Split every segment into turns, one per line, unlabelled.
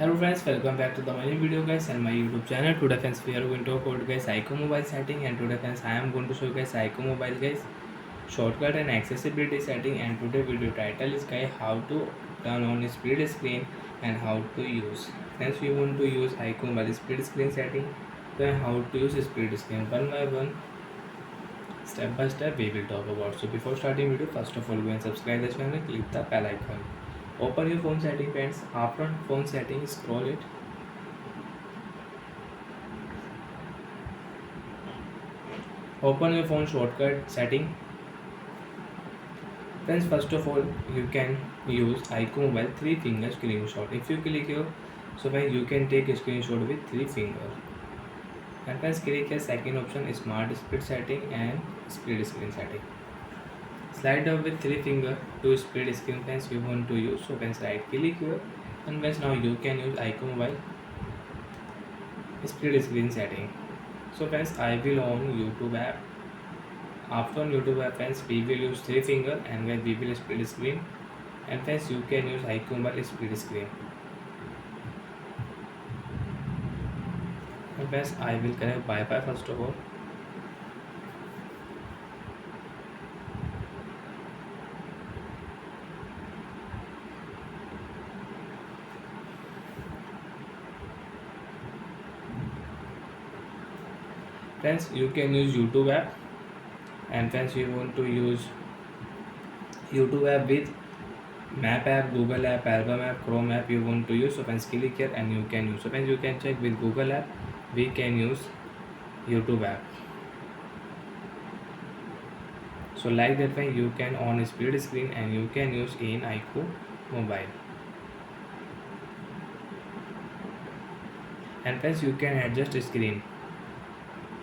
Hello friends, welcome back to the my new video guys and my YouTube channel. Today friends we are going to talk about guys iqoo mobile setting, and today friends I am going to show you guys iqoo mobile guys shortcut and accessibility setting. And today video title is guys how to turn on split screen and how to use. Friends, we want to use iqoo mobile split screen setting. Then how to use split screen one by one, step by step we will talk about. So before starting video, first of all go and subscribe the channel, click the bell icon. Open your phone setting friends. After phone setting, scroll it. Open your phone shortcut setting. Friends, first of all you can use iqoo mobile 3 finger screenshot. If you click here, so when you can take a screenshot with 3 fingers. And friends, click here second option, smart split setting and split screen setting. Slide up with 3 finger to split screen friends you want to use. So friends, right click here, and friends now you can use iqoo mobile split screen setting. So friends, I will on YouTube app. After on YouTube app friends, we will use 3 finger and when we will split screen. And friends, you can use iqoo mobile split screen. And friends, I will connect Wi-Fi first of all. Friends, you can use YouTube app, and friends you want to use YouTube app with map app, Google app, album app, Chrome app you want to use. So friends, click here and you can use. So friends, you can check with Google app we can use YouTube app. So like that way you can on split screen and you can use in iqoo mobile. And friends, you can adjust screen.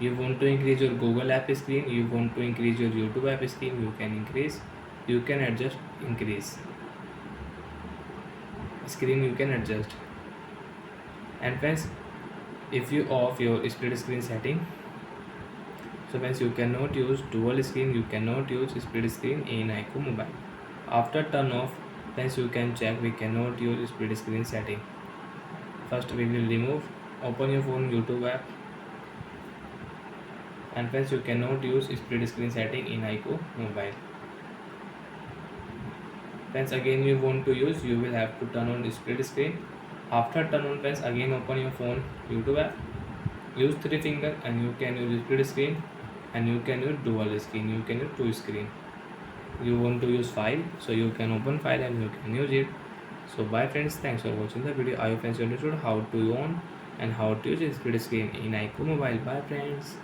You want to increase your Google app screen, you want to increase your YouTube app screen, you can increase, you can adjust, increase screen you can adjust. And friends, if you off your split screen setting, so friends you cannot use dual screen, you cannot use split screen in iqoo mobile. After turn off friends, you can check we cannot use split screen setting. First we will remove, open your phone YouTube app, and friends you cannot use split screen setting in iqoo mobile. Friends, again you want to use, you will have to turn on split screen. After turn on friends, again open your phone YouTube app, use 3 finger and you can use split screen, and you can use dual screen, you can use 2 screen. You want to use file, so you can open file and you can use it. So bye friends, thanks for watching the video. I hope friends you understood how to on and how to use split screen in iqoo mobile. Bye friends.